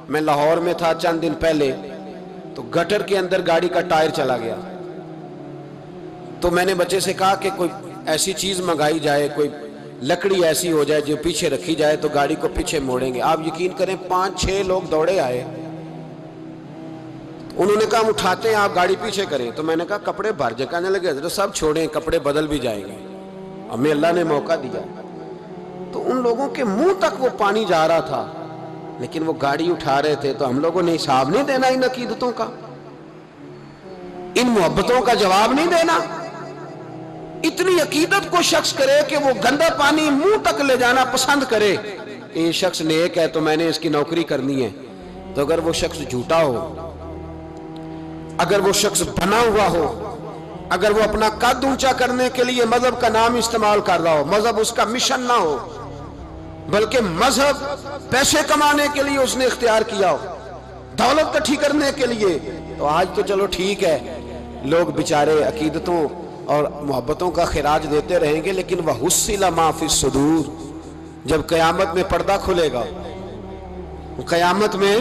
میں لاہور میں تھا چند دن پہلے، تو گٹر کے اندر گاڑی کا ٹائر چلا گیا، تو میں نے بچے سے کہا کہ کوئی ایسی چیز منگائی جائے، کوئی لکڑی ایسی ہو جائے جو پیچھے رکھی جائے تو گاڑی کو پیچھے موڑیں گے۔ آپ یقین کریں 5-6 لوگ دوڑے آئے، انہوں نے کہا ہم اٹھاتے ہیں، آپ گاڑی پیچھے کریں۔ تو میں نے کہا کپڑے بھر جائے، کہنے لگے حضرت صاحب چھوڑیں، کپڑے بدل بھی جائیں گے، ہمیں اللہ نے موقع دیا۔ تو ان لوگوں کے منہ تک وہ پانی جا رہا تھا، لیکن وہ گاڑی اٹھا رہے تھے، تو ہم لوگوں نے حساب نہیں دینا ان عقیدتوں کا، ان محبتوں کا جواب نہیں دینا۔ اتنی عقیدت کو شخص کرے کہ وہ گندا پانی منہ تک لے جانا پسند کرے کہ یہ شخص نیک ہے تو میں نے اس کی نوکری کرنی ہے۔ تو اگر وہ شخص جھوٹا ہو، اگر وہ شخص بنا ہوا ہو، اگر وہ اپنا قد اونچا کرنے کے لیے مذہب کا نام استعمال کر رہا ہو، مذہب اس کا مشن نہ ہو، بلکہ مذہب پیسے کمانے کے لیے اس نے اختیار کیا ہو، دولت اکٹھی کرنے کے لیے، تو آج تو چلو ٹھیک ہے، لوگ بیچارے عقیدتوں اور محبتوں کا خراج دیتے رہیں گے، لیکن وَحُصِّلَ مَا فِي الصُّدُورِ، جب قیامت میں پردہ کھلے گا، قیامت میں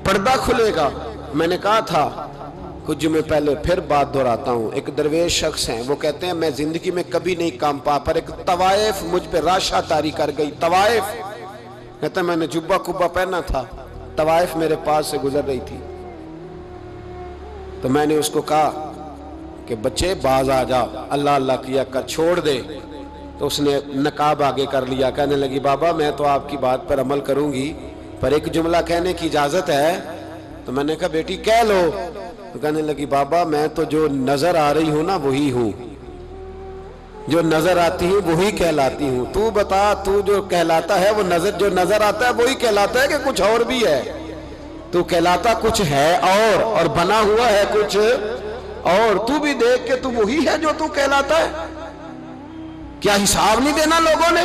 پردہ کھلے گا۔ میں نے کہا تھا کچھ جمعے پہلے، پھر بات دہراتا ہوں، ایک درویش شخص ہیں، وہ کہتے ہیں میں زندگی میں کبھی نہیں کام پا، پر ایک طوائف مجھ پہ راشا طاری کر گئی۔ طوائف کہتا ہے میں نے جبہ کبہ پہنا تھا، طوائف میرے پاس سے گزر رہی تھی، تو میں نے اس کو کہا کہ بچے باز آ جا، اللہ اللہ کیا کر، چھوڑ دے۔ تو اس نے نقاب آگے کر لیا، کہنے لگی بابا میں تو آپ کی بات پر عمل کروں گی، پر ایک جملہ کہنے کی اجازت ہے؟ تو میں نے کہا بیٹی کہہ لو۔ تو کہنے لگی بابا میں تو جو نظر آ رہی ہوں نا وہی ہوں، جو نظر آتی ہوں وہی کہلاتی ہوں، تو بتا تو جو کہلاتا ہے وہ جو نظر آتا ہے وہی کہلاتا ہے کہ کچھ اور بھی ہے؟ تو کہلاتا کچھ ہے اور بنا ہوا ہے کچھ اور، تو بھی دیکھ کہ تو وہی ہے جو تو کہلاتا ہے۔ کیا حساب نہیں دینا لوگوں نے؟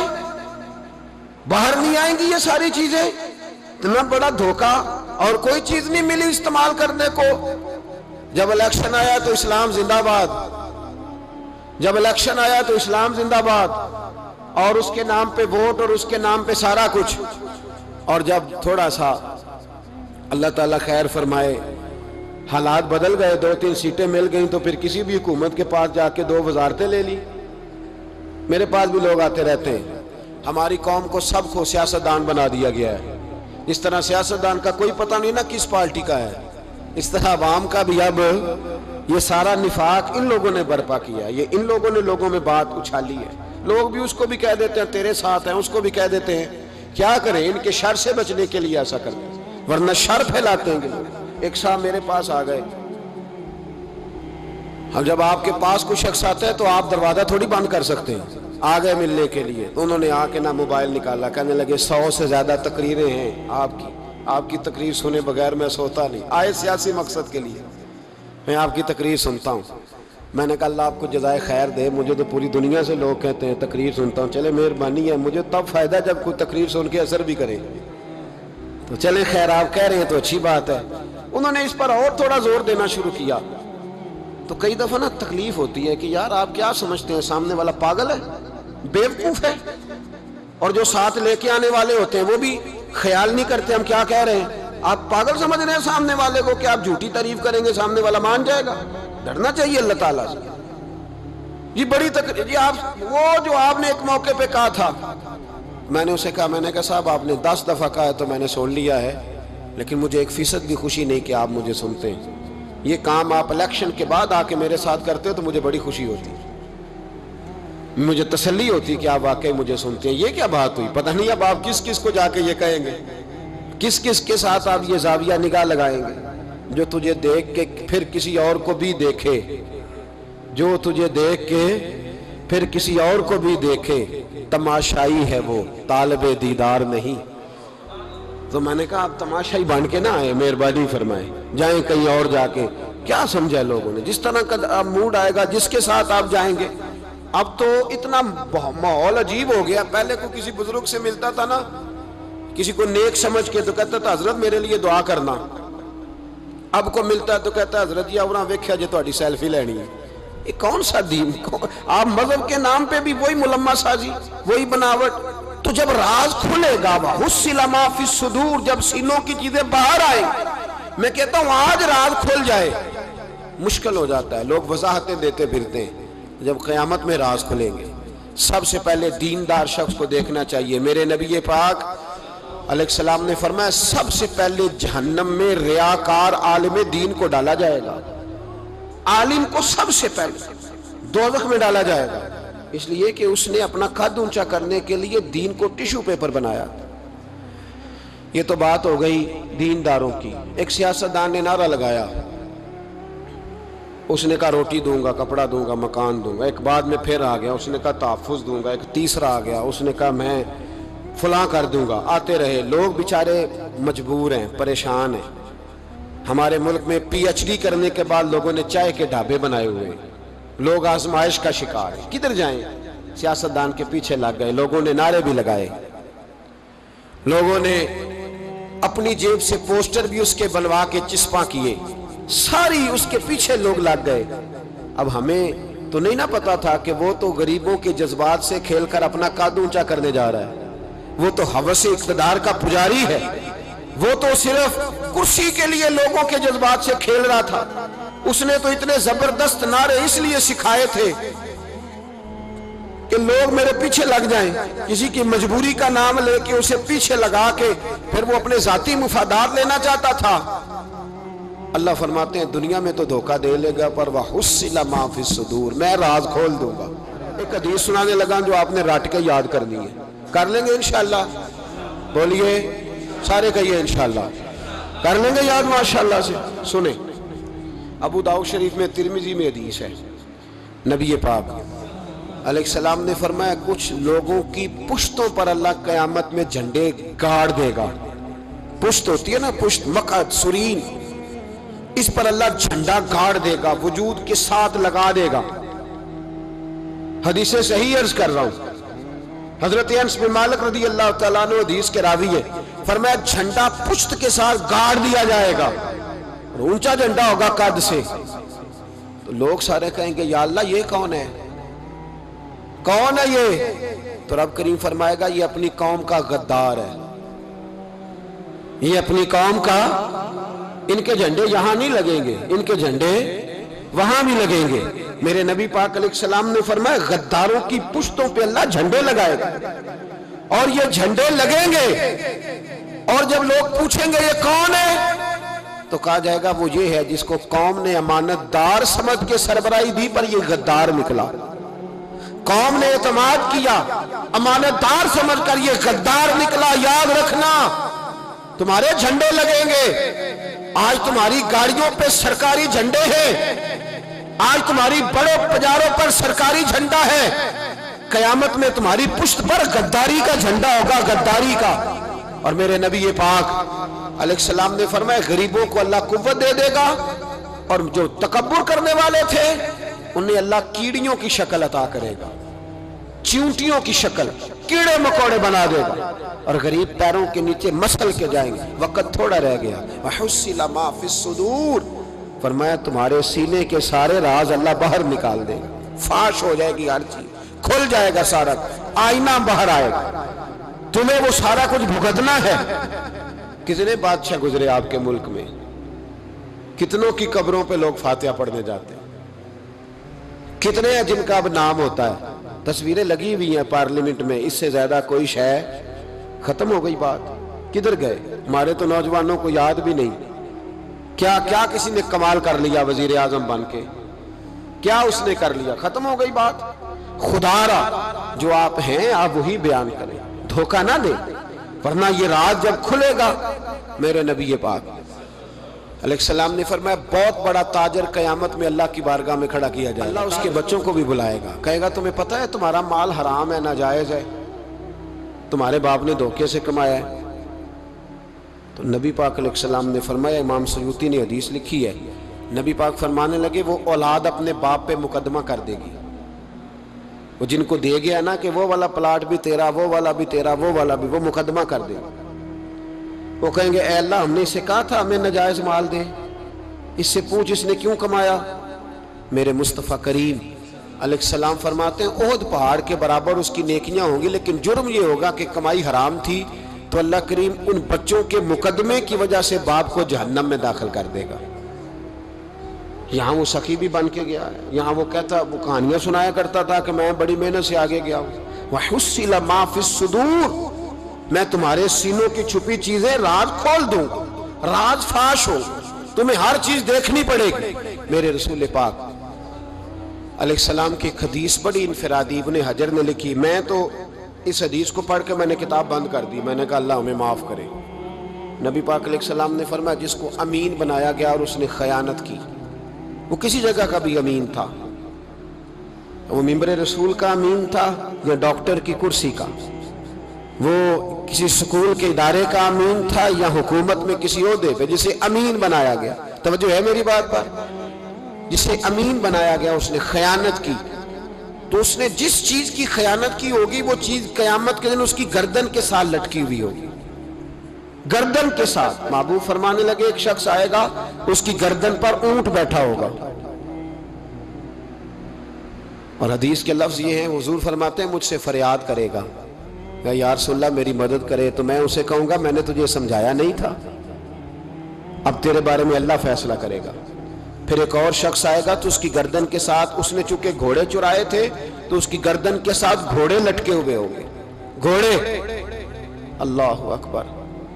باہر نہیں آئیں گی یہ ساری چیزیں؟ اتنا بڑا دھوکہ، اور کوئی چیز نہیں ملی استعمال کرنے کو۔ جب الیکشن آیا تو اسلام زندہ باد، جب الیکشن آیا تو اسلام زندہ باد، اور اس کے نام پہ ووٹ اور اس کے نام پہ سارا کچھ، اور جب تھوڑا سا اللہ تعالیٰ خیر فرمائے حالات بدل گئے، 2-3 سیٹیں مل گئیں، تو پھر کسی بھی حکومت کے پاس جا کے 2 وزارتیں لے لی۔ میرے پاس بھی لوگ آتے رہتے ہیں، ہماری قوم کو سب کو سیاستدان بنا دیا گیا ہے، اس طرح سیاستدان کا کوئی پتہ نہیں نا کس پارٹی کا ہے، اس طرح عوام کا بھی اب یہ سارا نفاق ان لوگوں نے برپا کیا ہے، یہ ان لوگوں نے لوگوں میں بات اچھالی ہے، لوگ بھی اس کو بھی کہہ دیتے ہیں تیرے ساتھ ہیں، اس کو بھی کہہ دیتے ہیں، کیا کریں ان کے شر سے بچنے کے لیے ایسا کرتے ہیں، ورنہ شر پھیلاتے ہیں لوگ۔ ایک صاحب میرے پاس آ گئے، اب جب آپ کے پاس کوئی شخص آتا ہے تو آپ دروازہ تھوڑی بند کر سکتے ہیں، آ گئے ملنے کے لیے، تو انہوں نے آ کے نہ موبائل نکالا، کہنے لگے 100 سے زیادہ تقریریں ہیں آپ کی تقریر سنے بغیر میں سوتا نہیں، آئے سیاسی مقصد کے لیے، میں آپ کی تقریر سنتا ہوں۔ میں نے کہا اللہ آپ کو جزائے خیر دے، مجھے تو پوری دنیا سے لوگ کہتے ہیں تقریر سنتا ہوں، چلے مہربانی ہے، مجھے تب فائدہ جب کوئی تقریر سن کے اثر بھی کرے، تو چلے خیر آپ کہہ رہے ہیں تو اچھی بات ہے۔ انہوں نے اس پر اور تھوڑا زور دینا شروع کیا، تو کئی دفعہ نا تکلیف ہوتی ہے کہ یار آپ کیا سمجھتے ہیں سامنے والا پاگل ہے، بیوقوف ہے، اور جو ساتھ لے کے آنے والے ہوتے ہیں وہ بھی خیال نہیں کرتے ہم کیا کہہ رہے ہیں، آپ پاگل سمجھ رہے ہیں سامنے والے کو کہ آپ جھوٹی تعریف کریں گے سامنے والا مان جائے گا؟ ڈرنا چاہیے اللہ تعالیٰ سے۔ یہ بڑی تقریر، یہ آپ وہ جو آپ نے ایک موقع پہ کہا تھا، میں نے اسے کہا، میں نے کہا صاحب آپ نے 10 دفعہ کہا ہے تو میں نے سن لیا ہے، لیکن مجھے 1% بھی خوشی نہیں کہ آپ مجھے سنتے ہیں، یہ کام آپ الیکشن کے بعد آ کے میرے ساتھ کرتے ہو تو مجھے بڑی خوشی ہوتی، مجھے تسلی ہوتی کہ آپ واقعی مجھے سنتے ہیں۔ یہ کیا بات ہوئی؟ پتہ نہیں اب آپ کس کس کو جا کے یہ کہیں گے، کس کس کے ساتھ آپ یہ زاویہ نگاہ لگائیں گے، جو تجھے دیکھ کے پھر کسی اور کو بھی دیکھے، جو تجھے دیکھ کے پھر کسی اور کو بھی دیکھے، تماشائی ہے وہ طالب دیدار نہیں۔ تو میں نے کہا آپ تماشائی بن کے نہ آئے، مہربانی فرمائے، جائیں کہیں اور جا کے۔ کیا سمجھا لوگوں نے؟ جس طرح کا موڈ آئے گا، جس کے ساتھ آپ جائیں گے۔ اب تو اتنا ماحول عجیب ہو گیا، پہلے کو کسی بزرگ سے ملتا تھا نا، کسی کو نیک سمجھ کے تو کہتا تھا حضرت میرے لیے دعا کرنا، اب کو ملتا ہے تو کہتا ہے حضرت جی اوراں ویکھیا جے تہاڈی سیلفی لینی ہے۔ یہ کون سا دین؟ آپ مذہب کے نام پہ بھی وہی ملمہ سازی، وہی بناوٹ، تو جب راز کھلے گا وَحُصِّلَ مَا فِي الصُّدُورِ، جب سینوں کی چیزیں باہر آئیں، میں کہتا ہوں آج راز کھل جائے مشکل ہو جاتا ہے، لوگ وضاحتیں دیتے پھرتے ہیں، جب قیامت میں راز کھلیں گے سب سے پہلے دیندار شخص کو دیکھنا چاہیے۔ میرے نبی پاک علیہ السلام نے فرمایا سب سے پہلے جہنم میں ریاکار عالم دین کو ڈالا جائے گا، عالم کو سب سے پہلے دوزخ میں ڈالا جائے گا، اس لیے کہ اس نے اپنا قد اونچا کرنے کے لیے دین کو ٹیشو پیپر بنایا۔ یہ تو بات ہو گئی دینداروں کی۔ ایک سیاستدان نے نعرہ لگایا، اس نے کہا روٹی دوں گا، کپڑا دوں گا، مکان دوں گا۔ ایک بعد میں پھر آ گیا، اس نے کہا تحفظ دوں گا۔ ایک تیسرا آ گیا، اس نے کہا میں فلاں کر دوں گا۔ آتے رہے، لوگ بیچارے مجبور ہیں، پریشان ہیں۔ ہمارے ملک میں پی ایچ ڈی کرنے کے بعد لوگوں نے چائے کے ڈھابے بنائے ہوئے ہیں، لوگ آزمائش کا شکار ہیں۔ کدھر جائیں؟ سیاستدان کے پیچھے لگ گئے، لوگوں نے نعرے بھی لگائے، لوگوں نے اپنی جیب سے پوسٹر بھی اس کے بنوا کے چسپاں کیے، ساری اس کے پیچھے لوگ لگ گئے۔ اب ہمیں تو نہیں نہ پتا تھا کہ وہ تو غریبوں کے جذبات سے کھیل کر اپنا قد اونچا کرنے جا رہا ہے، وہ تو ہوس اقتدار کا پجاری ہے، وہ تو صرف کرسی کے لیے لوگوں کے جذبات سے کھیل رہا تھا۔ اس نے تو اتنے زبردست نعرے اس لیے سکھائے تھے کہ لوگ میرے پیچھے لگ جائیں، کسی کی مجبوری کا نام لے کے اسے پیچھے لگا کے پھر وہ اپنے ذاتی مفادات لینا چاہتا تھا۔ اللہ فرماتے ہیں دنیا میں تو دھوکہ دے لے گا، پر وَحُصِّلَ مَا فِي الصُّدُورِ، میں راز کھول دوں گا۔ ایک حدیث سنانے لگا جو آپ نے رٹ کے یاد کرنی ہے، کر لیں گے انشاءاللہ؟ بولیے سارے کہیے انشاءاللہ کر لیں گے یاد ماشاءاللہ سے۔ سنیں، ابو داؤد شریف میں، ترمذی میں حدیث ہے، نبی پاک علیہ السلام نے فرمایا کچھ لوگوں کی پشتوں پر اللہ قیامت میں جھنڈے گاڑ دے گا۔ پشت ہوتی ہے نا، پشت، مقعد، سرین، اس پر اللہ جھنڈا گاڑ دے گا، وجود کے ساتھ لگا دے گا۔ حدیث صحیح عرض کر رہا ہوں، حضرت انس بن مالک رضی اللہ تعالیٰ عنہ حدیث کے راوی ہے، فرمایا جھنڈا پشت کے ساتھ گاڑ دیا جائے گا، اور اونچا جھنڈا ہوگا قد سے۔ تو لوگ سارے کہیں گے یا اللہ یہ کون ہے، کون ہے یہ؟ تو رب کریم فرمائے گا یہ اپنی قوم کا غدار ہے، یہ اپنی قوم کا، ان کے جھنڈے یہاں نہیں لگیں گے، ان کے جھنڈے وہاں بھی لگیں گے۔ میرے نبی پاک علیہ السلام نے فرمایا غداروں کی پشتوں پہ اللہ جھنڈے لگائے گا، اور یہ جھنڈے لگیں گے، اور جب لوگ پوچھیں گے یہ کون ہے تو کہا جائے گا وہ یہ ہے جس کو قوم نے امانت دار سمجھ کے سربراہی دی، پر یہ غدار نکلا۔ قوم نے اعتماد کیا، امانت دار سمجھ کر یہ غدار نکلا۔ یاد رکھنا تمہارے جھنڈے لگیں گے، آج تمہاری گاڑیوں پہ سرکاری جھنڈے ہیں، آج تمہاری بڑوں پجاروں پر سرکاری جھنڈا ہے، قیامت میں تمہاری پشت پر غداری کا جھنڈا ہوگا، غداری کا۔ اور میرے نبی پاک علیہ السلام نے فرمایا غریبوں کو اللہ قوت دے دے گا، اور جو تکبر کرنے والے تھے انہیں اللہ کیڑیوں کی شکل عطا کرے گا، چیونٹیوں کی شکل، کیڑے مکوڑے بنا دے گا، اور غریب پیروں کے نیچے مسل کے جائیں گے۔ وقت تھوڑا رہ گیا، وَحُصِّلَ مَا فِي الصُّدُورِ، فرمایا تمہارے سینے کے سارے راز اللہ باہر نکال دے گا، فاش ہو جائے گی ہر چیز، کھل جائے گا سارا، آئینہ باہر آئے گا، تمہیں وہ سارا کچھ بھگتنا ہے۔ کتنے بادشاہ گزرے آپ کے ملک میں، کتنوں کی قبروں پہ لوگ فاتحہ پڑھنے جاتے ہیں، کتنے ہیں جن کا اب نام ہوتا ہے، تصویریں لگی ہوئی ہیں پارلیمنٹ میں، اس سے زیادہ کوئی شے ختم ہو گئی بات۔ کدھر گئے ہمارے تو نوجوانوں کو یاد بھی نہیں، کیا کیا کسی نے کمال کر لیا وزیر اعظم بن کے، کیا اس نے کر لیا، ختم ہو گئی بات۔ خدا را جو آپ ہیں آپ وہی بیان کریں، دھوکہ نہ دیں، ورنہ یہ راز جب کھلے گا، میرے نبی پاک علیہ السلام نے فرمایا بہت بڑا تاجر قیامت میں اللہ کی بارگاہ میں کھڑا کیا جائے گا، اللہ اس کے بچوں کو بھی بلائے گا، کہے گا تمہیں پتہ ہے تمہارا مال حرام ہے، ناجائز ہے، تمہارے باپ نے دھوکے سے کمایا ہے۔ تو نبی پاک علیہ السلام نے فرمایا، امام سیوطی نے حدیث لکھی ہے، نبی پاک فرمانے لگے وہ اولاد اپنے باپ پہ مقدمہ کر دے گی، وہ جن کو دے گیا نا کہ وہ والا پلاٹ بھی تیرا، وہ والا بھی تیرا، وہ والا بھی، وہ مقدمہ کر دے گا۔ وہ کہیں گے اے اللہ ہم نے اسے کہا تھا ہمیں ناجائز مال دے، اس سے پوچھ اس نے کیوں کمایا۔ میرے مصطفیٰ کریم علیہ السلام فرماتے ہیں احد پہاڑ کے برابر اس کی نیکیاں ہوں گی، لیکن جرم یہ ہوگا کہ کمائی حرام تھی، تو اللہ کریم ان بچوں کے مقدمے کی وجہ سے باپ کو جہنم میں داخل کر دے گا۔ یہاں وہ سخی بھی بن کے گیا ہے، یہاں وہ کہتا، وہ کہانیاں سنایا کرتا تھا کہ میں بڑی محنت سے آگے گیا ہوں۔ وَحُصِّلَ مَا فِي الصُّدُورِ، میں تمہارے سینوں کی چھپی چیزیں راز کھول دوں، راز فاش ہو، تمہیں ہر چیز دیکھنی پڑے گی۔ میرے رسول پاک علیہ السلام کی ایک حدیث بڑی انفرادی ابن حجر نے لکھی، میں تو اس حدیث کو پڑھ کے میں نے کتاب بند کر دی، میں نے کہا اللہ ہمیں معاف کرے۔ نبی پاک علیہ السلام نے فرمایا جس کو امین بنایا گیا اور اس نے خیانت کی، وہ کسی جگہ کا بھی امین تھا، وہ ممبر رسول کا امین تھا یا ڈاکٹر کی کرسی کا، وہ کسی سکول کے ادارے کا امین تھا یا حکومت میں کسی عہدے پہ جسے امین بنایا گیا، توجہ ہے میری بات پر، جسے امین بنایا گیا اس نے خیانت کی، تو اس نے جس چیز کی خیانت کی ہوگی وہ چیز قیامت کے دن اس کی گردن کے ساتھ لٹکی ہوئی ہوگی، گردن کے ساتھ۔ محبوب فرمانے لگے ایک شخص آئے گا اس کی گردن پر اونٹ بیٹھا ہوگا، اور حدیث کے لفظ یہ ہیں، حضور فرماتے ہیں مجھ سے فریاد کرے گا کہ یا رسول اللہ میری مدد کرے، تو میں اسے کہوں گا میں نے تجھے سمجھایا نہیں تھا، اب تیرے بارے میں اللہ فیصلہ کرے گا۔ پھر ایک اور شخص آئے گا تو اس کی گردن کے ساتھ، اس نے چونکہ گھوڑے چرائے تھے تو اس کی گردن کے ساتھ گھوڑے لٹکے ہوئے ہوں گے، گھوڑے، اللہ اکبر،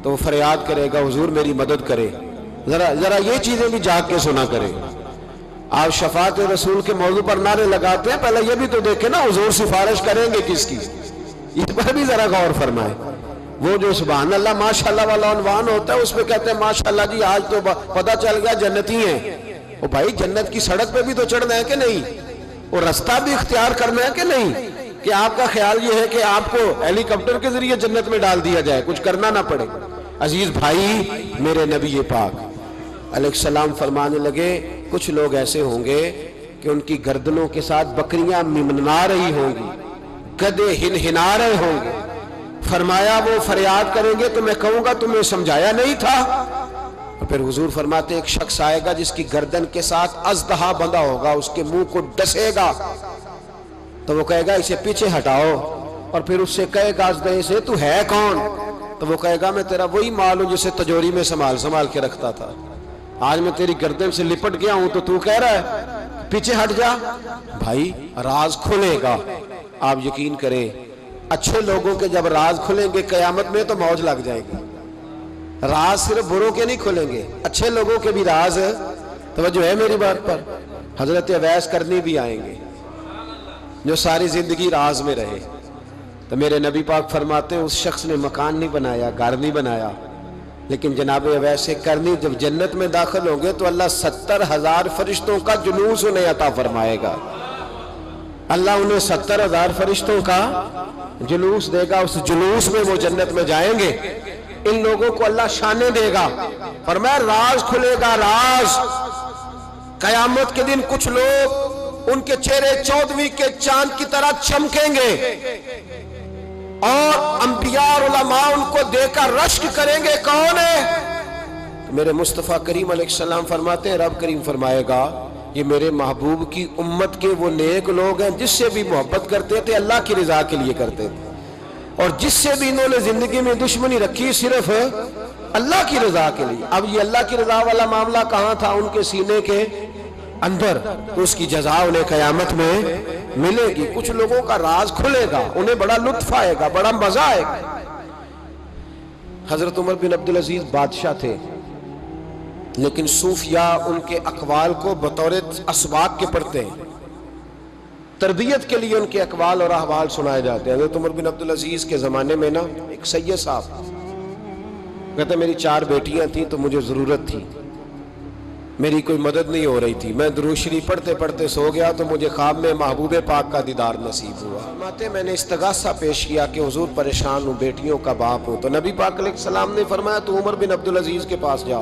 تو وہ فریاد کرے گا حضور میری مدد کرے۔ ذرا یہ چیزیں بھی جاگ کے سنا کرے۔ آپ شفاعت رسول کے موضوع پر نعرے لگاتے ہیں، پہلے یہ بھی تو دیکھیں نا حضور سفارش کریں گے کس کی، اس پر بھی ذرا غور فرمائے۔ وہ جو سبحان اللہ ماشاءاللہ والا عنوان ہوتا ہے اس پہ کہتے ہیں ماشاءاللہ جی آج تو پتہ چل گیا جنتی ہیں۔ وہ بھائی جنت کی سڑک پہ بھی تو چڑھنا ہے کہ نہیں، اور رستہ بھی اختیار کرنا ہے کہ نہیں، کہ آپ کا خیال یہ ہے کہ آپ کو ہیلی کاپٹر کے ذریعے جنت میں ڈال دیا جائے، کچھ کرنا نہ پڑے۔ عزیز بھائی، میرے نبی پاک علیہ السلام فرمانے لگے کچھ لوگ ایسے ہوں گے کہ ان کی گردنوں کے ساتھ بکریاں ممنا رہی ہوں گی، گدھے ہنہنا رہے ہوں گے، فرمایا وہ فریاد کریں گے تو میں کہوں گا تمہیں سمجھایا نہیں تھا۔ اور پھر حضور فرماتے ایک شخص آئے گا جس کی گردن کے ساتھ اژدہا بندھا ہوگا، اس کے منہ کو ڈسے گا، تو وہ کہے گا اسے پیچھے ہٹاؤ، اور پھر اس سے کہے گا اژدہے سے تو ہے کون، تو وہ کہے گا میں تیرا وہی مال ہوں جسے تجوری میں سنبھال کے رکھتا تھا، آج میں تیری گردن سے لپٹ گیا ہوں تو کہہ رہا ہے پیچھے ہٹ جا۔ بھائی راز کھلے گا، آپ یقین کریں اچھے لوگوں کے جب راز کھلیں گے قیامت میں تو موج لگ جائے گی۔ راز صرف بروں کے نہیں کھلیں گے، اچھے لوگوں کے بھی راز، توجہ ہے میری بات پر۔ حضرت اویس کرنی بھی آئیں گے جو ساری زندگی راز میں رہے، تو میرے نبی پاک فرماتے ہیں اس شخص نے مکان نہیں بنایا، گھر نہیں بنایا، لیکن جناب اویس کرنی جب جنت میں داخل ہوں گے تو اللہ 70,000 فرشتوں کا جلوس انہیں عطا فرمائے گا، اللہ انہیں 70,000 فرشتوں کا جلوس دے گا، اس جلوس میں وہ جنت میں جائیں گے، ان لوگوں کو اللہ شانیں دے گا، فرمایا راز کھلے گا، راز۔ قیامت کے دن کچھ لوگ ان کے چہرے 14ویں کے چاند کی طرح چمکیں گے، اور انبیاء اور علماء ان کو دیکھ کر رشک کریں گے کون ہے؟ میرے مصطفیٰ کریم علیہ السلام فرماتے ہیں رب کریم فرمائے گا یہ میرے محبوب کی امت کے وہ نیک لوگ ہیں جس سے بھی محبت کرتے تھے اللہ کی رضا کے لیے کرتے تھے، اور جس سے بھی انہوں نے زندگی میں دشمنی رکھی صرف اللہ کی رضا کے لیے۔ اب یہ اللہ کی رضا والا معاملہ کہاں تھا؟ ان کے سینے کے اندر، تو اس کی جزا انہیں قیامت میں ملے گی۔ کچھ لوگوں کا راز کھلے گا، انہیں بڑا لطف آئے گا، بڑا مزہ آئے گا۔ حضرت عمر بن عبدالعزیز بادشاہ تھے، لیکن صوفیاء ان کے اقوال کو بطور اسباق کے پڑھتے ہیں، تربیت کے لیے ان کے اقوال اور احوال سنائے جاتے ہیں۔ حضرت عمر بن عبدالعزیز کے زمانے میں نا ایک سید صاحب کہتے میری 4 بیٹیاں تھیں تو مجھے ضرورت تھی، میری کوئی مدد نہیں ہو رہی تھی، میں درود شریف پڑھتے پڑھتے سو گیا تو مجھے خواب میں محبوب پاک کا دیدار نصیب ہوا۔ فرماتے میں نے استغاثہ پیش کیا کہ حضور پریشان ہوں، بیٹیوں کا باپ ہوں، تو نبی پاک علیہ السلام نے فرمایا تو عمر بن عبدالعزیز کے پاس جا۔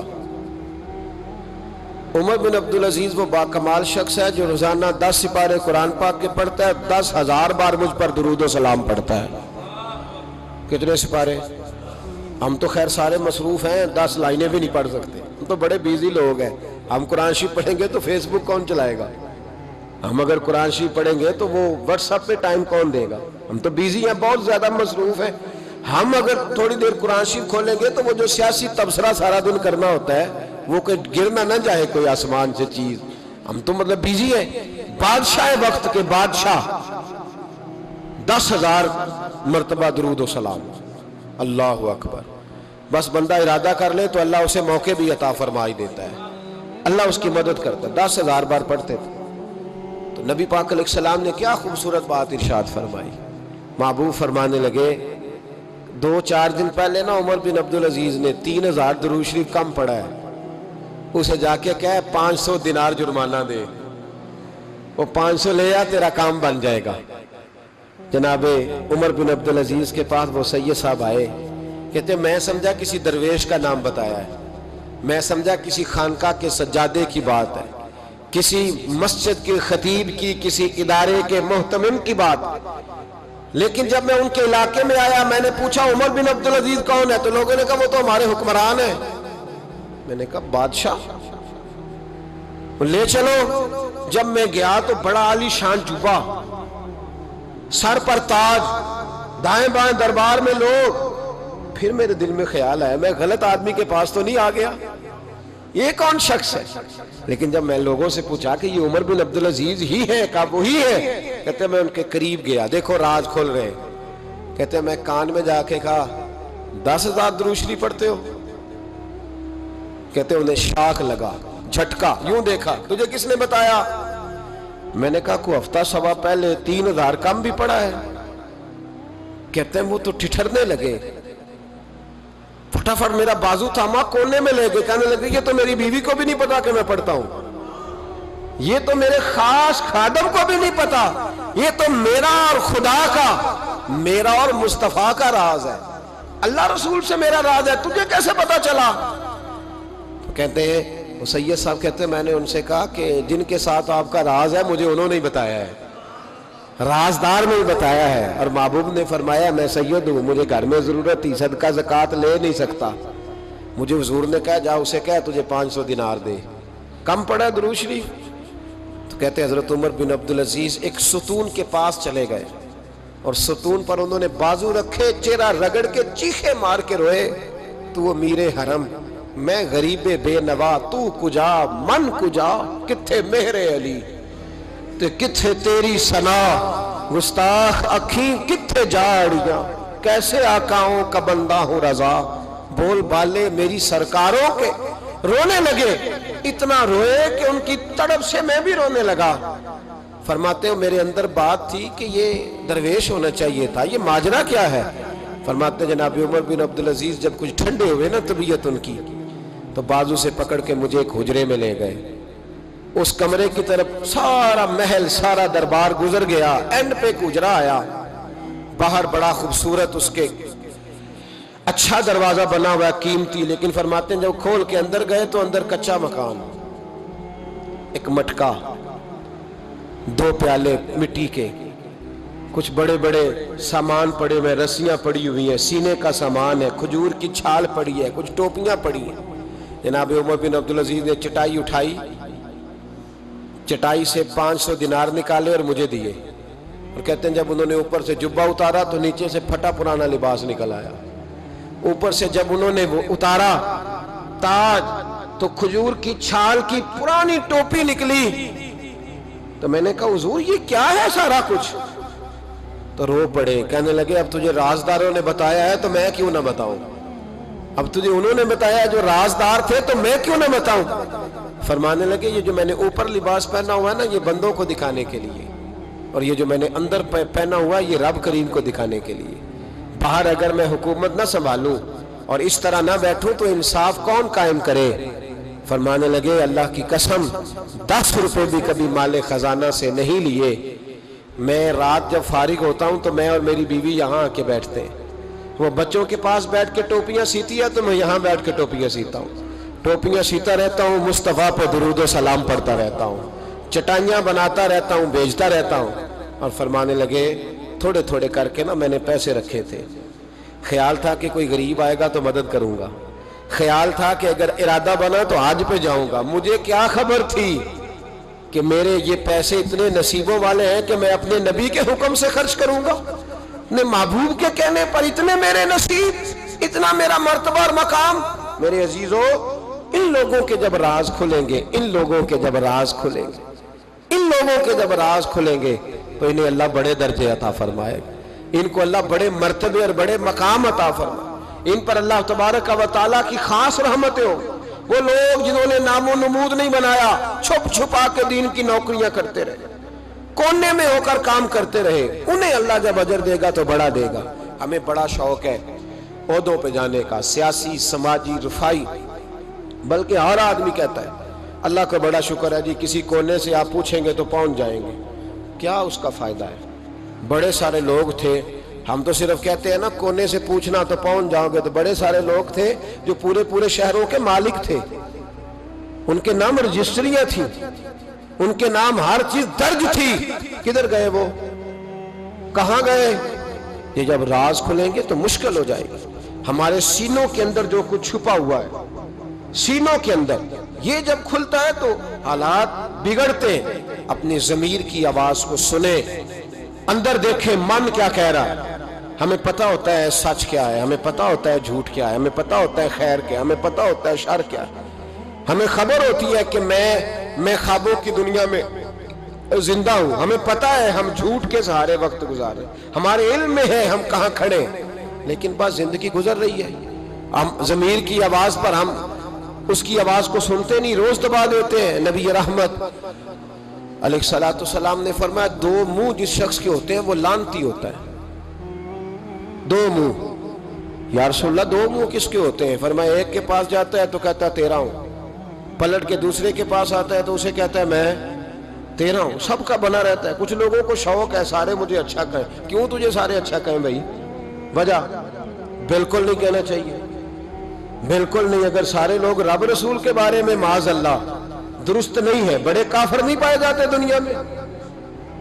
عمر بن عبدالعزیز وہ باکمال شخص ہے جو روزانہ 10 سپارے قرآن پاک کے پڑھتا ہے، 10,000 بار مجھ پر درود و سلام پڑھتا ہے۔ کتنے سپارے؟ ہم تو خیر سارے مصروف ہیں، 10 لائنیں بھی نہیں پڑھ سکتے، ہم تو بڑے بیزی لوگ ہیں، ہم قرآن شریف پڑھیں گے تو فیس بک کون چلائے گا؟ ہم اگر قرآن شریف پڑھیں گے تو وہ واٹس ایپ پہ ٹائم کون دے گا؟ ہم تو بیزی ہیں، بہت زیادہ مصروف ہیں. ہم اگر تھوڑی دیر قرآن شریف کھولیں گے تو وہ جو سیاسی تبصرہ سارا دن کرنا ہوتا ہے وہ کوئی گرنا نہ جائے کوئی آسمان سے چیز. ہم تو مطلب بیزی ہیں. بادشاہ وقت کے بادشاہ 10,000 مرتبہ درود و سلام. اللہ اکبر. بس بندہ ارادہ کر لے تو اللہ اسے موقع بھی عطا فرمائی دیتا ہے، اللہ اس کی مدد کرتا ہے. 10,000 بار پڑھتے تھے. تو نبی پاک علیہ السلام نے کیا خوبصورت بات ارشاد فرمائی. محبوب فرمانے لگے 2-4 دن پہلے نا عمر بن عبدالعزیز نے 3,000 درود شریف کم پڑھا ہے، اسے جا کے کہے 500 دینار جرمانہ دے، وہ 500 لے آ، تیرا کام بن جائے گا. جناب عمر بن عبدالعزیز کے پاس وہ سید صاحب آئے، کہتے میں سمجھا کسی درویش کا نام بتایا ہے، میں سمجھا کسی خانقاہ کے سجادے کی بات ہے، کسی مسجد کے خطیب کی، کسی ادارے کے محتمم کی بات. لیکن جب میں ان کے علاقے میں آیا میں نے پوچھا عمر بن عبدالعزیز کون ہے؟ تو لوگوں نے کہا وہ تو ہمارے حکمران ہیں. میں نے کہا بادشاہ؟ لے چلو. جب میں گیا تو بڑا عالی شان جوبہ، سر پر تاج، دائیں بائیں دربار میں لوگ. پھر میرے دل میں خیال آیا میں غلط آدمی کے پاس تو نہیں آ گیا، یہ کون شخص ہے؟ لیکن جب میں لوگوں سے پوچھا کہ یہ عمر بن عبدالعزیز ہی ہے، کہا وہی ہے. کہتے میں ان کے قریب گیا، دیکھو راز کھول رہے. کہتے میں کان میں جا کے کہا 10,000 درود شریف پڑھتے ہو؟ کہتے انہیں شاک لگا، جھٹکا، یوں دیکھا تجھے کس نے بتایا؟ میں نے کہا کوئی ہفتہ سوا پہلے 3,000 کم بھی پڑھا ہے. کہتے ہیں وہ تو ٹھٹھرنے لگے، فٹافٹ میرا بازو تھاما کونے میں لے گئے، کہنے لگے یہ تو میری بیوی کو بھی نہیں پتا کہ میں پڑھتا ہوں، یہ تو میرے خاص خادم کو بھی نہیں پتا، یہ تو میرا اور خدا کا، میرا اور مصطفیٰ کا راز ہے، اللہ رسول سے میرا راز ہے، تجھے کیسے پتا چلا؟ کہتے ہیں وہ سید صاحب کہتے ہیں میں نے ان سے کہا کہ جن کے ساتھ آپ کا راز ہے مجھے انہوں نے ہی بتایا ہے، رازدار نے ہی بتایا ہے. اور محبوب نے فرمایا میں سید ہوں، مجھے گھر میں ضرورت تھی، صدقہ زکوٰۃ لے نہیں سکتا. مجھے حضور نے کہا جا اسے کہہ تجھے 500 دینار دے. کم پڑھا درود شریف؟ تو کہتے ہیں حضرت عمر بن عبدالعزیز ایک ستون کے پاس چلے گئے اور ستون پر انہوں نے بازو رکھے، چہرہ رگڑ کے چیخے مار کے روئے. تو وہ میر حرم، میں غریب بے نوا، تو کجا من کجا، کتھے مہر علی تے کتھے تیری ثنا، گستاخ اکھیں کتھے جاڑیاں، کیسے آقاؤں کا بندہ ہوں رضا، بول بالے میری سرکاروں کے. رونے لگے، اتنا روئے کہ ان کی تڑپ سے میں بھی رونے لگا. فرماتے ہو میرے اندر بات تھی کہ یہ درویش ہونا چاہیے تھا، یہ ماجرا کیا ہے؟ فرماتے جناب عمر بن عبدالعزیز جب کچھ ٹھنڈے ہوئے نا طبیعت ان کی، تو بازو سے پکڑ کے مجھے ایک حجرے میں لے گئے. اس کمرے کی طرف سارا محل، سارا دربار گزر گیا، اینڈ پہ ایک حجرہ آیا. باہر بڑا خوبصورت اس کے اچھا دروازہ بنا ہوا ہے، قیمتی. لیکن فرماتے ہیں جب کھول کے اندر گئے تو اندر کچا مکان، ایک مٹکا، 2 پیالے مٹی کے، کچھ بڑے بڑے سامان پڑے ہوئے، رسیاں پڑی ہوئی ہیں، سینے کا سامان ہے، کھجور کی چھال پڑی ہے، کچھ ٹوپیاں پڑی ہیں. جناب عمر بن عبدالعزیز نے چٹائی اٹھائی، چٹائی سے 500 دینار نکالے اور مجھے دیے. اور کہتے ہیں جب انہوں نے اوپر سے جبہ اتارا تو نیچے سے پھٹا پرانا لباس نکل آیا. اوپر سے جب انہوں نے وہ اتارا تاج تو کھجور کی چھال کی پرانی ٹوپی نکلی. تو میں نے کہا حضور یہ کیا ہے سارا کچھ؟ تو رو پڑے، کہنے لگے اب تجھے رازداروں نے بتایا ہے تو میں کیوں نہ بتاؤں، اب تجھے انہوں نے بتایا جو رازدار تھے تو میں کیوں نہ بتاؤں. فرمانے لگے یہ جو میں نے اوپر لباس پہنا ہوا ہے نا یہ بندوں کو دکھانے کے لیے، اور یہ جو میں نے اندر پہنا ہوا ہے یہ رب کریم کو دکھانے کے لیے. باہر اگر میں حکومت نہ سنبھالوں اور اس طرح نہ بیٹھوں تو انصاف کون قائم کرے؟ فرمانے لگے اللہ کی قسم 10 روپے بھی کبھی مال خزانہ سے نہیں لیے. میں رات جب فارغ ہوتا ہوں تو میں اور میری بیوی یہاں آ کے بیٹھتے ہیں، وہ بچوں کے پاس بیٹھ کے ٹوپیاں سیتی ہے تو میں یہاں بیٹھ کے ٹوپیاں سیتا ہوں، ٹوپیاں سیتا رہتا ہوں، مصطفیٰ پہ درود و سلام پڑھتا رہتا ہوں، چٹائیاں بناتا رہتا ہوں، بیچتا رہتا ہوں. اور فرمانے لگے تھوڑے تھوڑے کر کے نا میں نے پیسے رکھے تھے، خیال تھا کہ کوئی غریب آئے گا تو مدد کروں گا، خیال تھا کہ اگر ارادہ بنا تو حج پہ جاؤں گا. مجھے کیا خبر تھی کہ میرے یہ پیسے اتنے نصیبوں والے ہیں کہ میں اپنے نبی کے حکم سے خرچ کروں گا، اپنے محبوب کے کہنے پر اتنے میرے نصیب، اتنا میرا مرتبہ اور مقام۔ میرے عزیزو، ان لوگوں کے جب راز کھلیں گے، ان لوگوں کے جب راز کھلیں گے، ان لوگوں کے جب راز کھلیں گے تو انہیں اللہ بڑے درجے عطا فرمائے گا، ان کو اللہ بڑے مرتبے اور بڑے مقام عطا فرمائے، ان پر اللہ تبارک و تعالیٰ کی خاص رحمتیں ہو۔ وہ لوگ جنہوں نے نام و نمود نہیں بنایا، چھپ چھپا کے دین کی نوکریاں کرتے رہے، کونے میں ہو کر کام کرتے رہے، انہیں اللہ جب اجر دے گا تو بڑا دے گا۔ ہمیں بڑا شوق ہے عہدوں پہ جانے کا، سیاسی، سماجی، رفائی، بلکہ ہر آدمی کہتا ہے اللہ کا بڑا شکر ہے جی کسی کونے سے آپ پوچھیں گے تو پہنچ جائیں گے۔ کیا اس کا فائدہ ہے؟ بڑے سارے لوگ تھے، ہم تو صرف کہتے ہیں نا کونے سے پوچھنا تو پہنچ جاؤ گے، تو بڑے سارے لوگ تھے جو پورے پورے شہروں کے مالک تھے، ان کے نام رجسٹریاں تھیں، ان کے نام ہر چیز درج تھی، کدھر گئے وہ؟ کہاں گئے؟ یہ جب راز کھلیں گے تو مشکل ہو جائے گی۔ ہمارے سینوں کے اندر جو کچھ چھپا ہوا ہے، سینوں کے اندر، یہ جب کھلتا ہے تو حالات بگڑتے ہیں۔ اپنی ضمیر کی آواز کو سنیں، اندر دیکھیں من کیا کہہ رہا ہے۔ ہمیں پتہ ہوتا ہے سچ کیا ہے، ہمیں پتہ ہوتا ہے جھوٹ کیا ہے، ہمیں پتہ ہوتا ہے خیر کیا ہے، ہمیں پتہ ہوتا ہے شر کیا ہے۔ ہمیں خبر ہوتی ہے کہ میں خوابوں کی دنیا میں زندہ ہوں، ہمیں پتہ ہے ہم جھوٹ کے سہارے وقت گزار رہے ہیں، ہمارے علم میں ہے ہم کہاں کھڑے ہیں، لیکن بس زندگی گزر رہی ہے۔ ہم ضمیر کی آواز پر ہم اس کی آواز کو سنتے نہیں، روز دبا دیتے ہیں۔ نبی رحمت علیہ الصلوۃ والسلام نے فرمایا دو منہ جس شخص کے ہوتے ہیں وہ لعنتی ہوتا ہے۔ دو منہ، یا رسول اللہ دو منہ کس کے ہوتے ہیں؟ فرمایا ایک کے پاس جاتا ہے تو کہتا ہے تیرا ہوں، پلٹ کے دوسرے کے پاس آتا ہے تو اسے کہتا ہے میں تیرا ہوں۔ سب کا بنا رہتا ہے۔ کچھ لوگوں کو شوق ہے سارے مجھے اچھا کہیں۔ کیوں تجھے سارے اچھا کہیں بھائی؟ وجہ بالکل نہیں کہنا چاہیے، بالکل نہیں۔ اگر سارے لوگ رب رسول کے بارے میں معاذ اللہ درست نہیں ہے، بڑے کافر نہیں پائے جاتے دنیا میں؟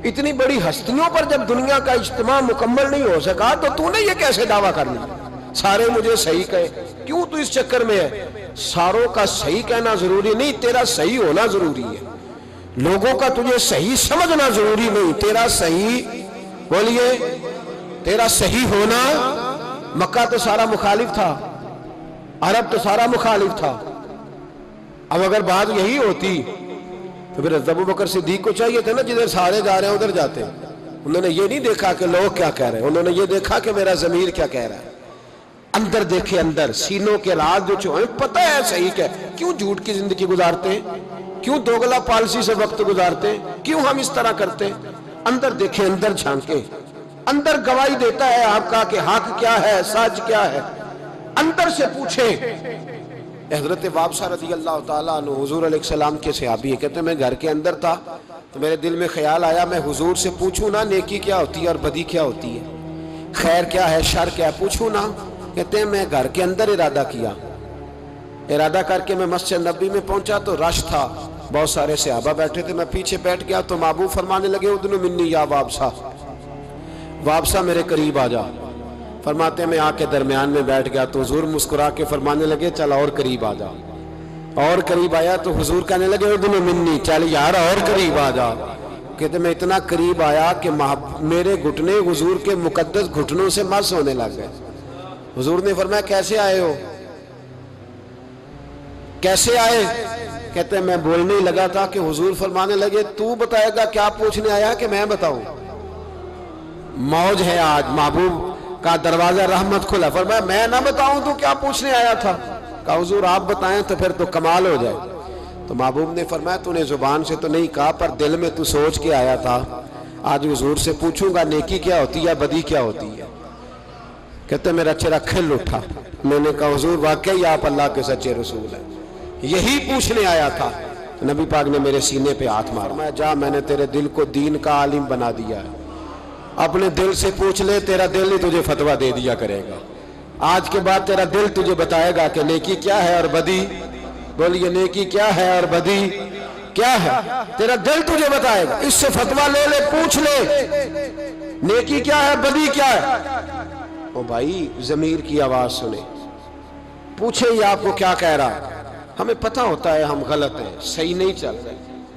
اتنی بڑی ہستیوں پر جب دنیا کا اجتماع مکمل نہیں ہو سکا تو نے یہ کیسے دعویٰ کر لیا سارے مجھے صحیح کہیں؟ کیوں تو اس چکر میں ہے؟ ساروں کا صحیح کہنا ضروری نہیں، تیرا صحیح ہونا ضروری ہے۔ لوگوں کا تجھے صحیح سمجھنا ضروری نہیں، تیرا صحیح، بولیے، تیرا صحیح ہونا۔ مکہ تو سارا مخالف تھا، عرب تو سارا مخالف تھا۔ اب اگر بات یہی ہوتی تو پھر ابو بکر صدیق کو چاہیے تھا نا جدھر سارے جا رہے ہیں ادھر جاتے۔ انہوں نے یہ نہیں دیکھا کہ لوگ کیا کہہ رہے ہیں، انہوں نے یہ دیکھا کہ میرا ضمیر کیا کہہ رہا ہے۔ اندر دیکھے، اندر سینوں کے راز جو چھوئے، پتہ ہے صحیح کہ کیوں جھوٹ کی زندگی گزارتے ہیں، کیوں دوگلا پالسی سے وقت گزارتے ہیں، کیوں ہم اس طرح کرتے ہیں؟ اندر دیکھیں، اندر جھانکیں، اندر گواہی دیتا ہے آپ کا کہ حق کیا ہے، سچ کیا ہے۔ اندر سے پوچھیں۔ حضرت وابسہ رضی اللہ تعالیٰ عنہ حضور علیہ السلام کے صحابی ہے، کہتے ہیں میں گھر کے اندر تھا تو میرے دل میں خیال آیا میں حضور سے پوچھوں نا نیکی کیا ہوتی ہے اور بدی کیا ہوتی ہے، خیر کیا ہے شر کیا ہے، پوچھوں نا۔ کہتے ہیں میں گھر کے اندر ارادہ کیا، ارادہ کر کے میں مسجد نبی میں پہنچا تو رش تھا، بہت سارے صحابہ بیٹھے تھے، میں پیچھے بیٹھ گیا تو محبوب فرمانے لگے ادنو منی یا وابسہ، وابسہ میرے قریب آ جا۔ فرماتے ہیں میں آ کے درمیان میں بیٹھ گیا تو حضور مسکرا کے فرمانے لگے چل اور قریب آ جا۔ اور قریب آیا تو حضور کہنے لگے ادنو منی، چل یار اور قریب آ جا۔ کہتے میں اتنا قریب آیا کہ میرے گھٹنے حضور کے مقدس گھٹنوں سے مس ہونے لگ گئے۔ حضور نے فرمایا کیسے آئے ہو، کیسے آئے؟ کہتے ہیں میں بولنے ہی لگا تھا کہ حضور فرمانے لگے تو بتائے گا کیا پوچھنے آیا کہ میں بتاؤں؟ موج ہے آج، محبوب کا دروازہ رحمت کھلا۔ فرمایا میں نہ بتاؤں تو کیا پوچھنے آیا تھا؟ کہا حضور آپ بتائیں تو پھر تو کمال ہو جائے۔ تو محبوب نے فرمایا تو نے زبان سے تو نہیں کہا پر دل میں تو سوچ کے آیا تھا، آج حضور سے پوچھوں گا نیکی کیا ہوتی ہے بدی کیا ہوتی ہے۔ کہتے میرا چہرہ کھل اٹھا، میں نے کہا حضور واقعی آپ اللہ کے سچے رسول ہیں، یہی پوچھنے آیا تھا۔ نبی پاک نے میرے سینے پہ ہاتھ مارا، میں جا میں نے تیرے دل کو دین کا عالم بنا دیا ہے، اپنے دل سے پوچھ لے، تیرا دل ہی تجھے فتویٰ دے دیا کرے گا۔ آج کے بعد تیرا دل تجھے بتائے گا کہ نیکی کیا ہے اور بدی، بولیے نیکی کیا ہے اور بدی کیا ہے، تیرا دل تجھے بتائے گا۔ اس سے فتویٰ لے لے، پوچھ لے نیکی کیا ہے بدی کیا ہے۔ او بھائی ضمیر کی آواز سنے، پوچھے یہ آپ کو کیا کہہ رہا۔ ہمیں پتہ ہوتا ہے ہم غلط ہیں، صحیح نہیں چل رہے،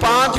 5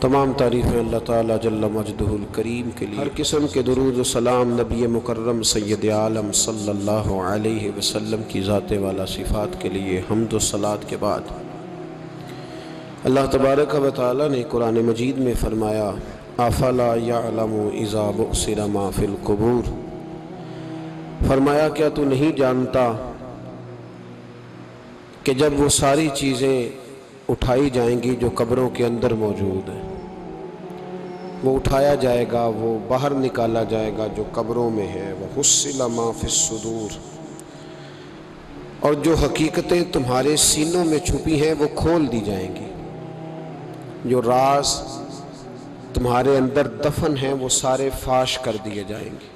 تمام تعریفیں اللہ تعالیٰ جل مجدہ الکریم کے لیے۔ ہر قسم کے درود و سلام نبی مکرم سید عالم صلی اللہ علیہ وسلم کی ذات والا صفات کے لیے حمد و صلات کے بعد اللہ تبارک و تعالیٰ نے قرآن مجید میں فرمایا افلا یعلم اذا بعثر ما فی القبور، فرمایا کیا تو نہیں جانتا کہ جب وہ ساری چیزیں اٹھائی جائیں گی جو قبروں کے اندر موجود ہیں، وہ اٹھایا جائے گا، وہ باہر نکالا جائے گا جو قبروں میں ہے، وحصل ما فی الصدور، اور جو حقیقتیں تمہارے سینوں میں چھپی ہیں وہ کھول دی جائیں گی، جو راز تمہارے اندر دفن ہیں وہ سارے فاش کر دیے جائیں گے۔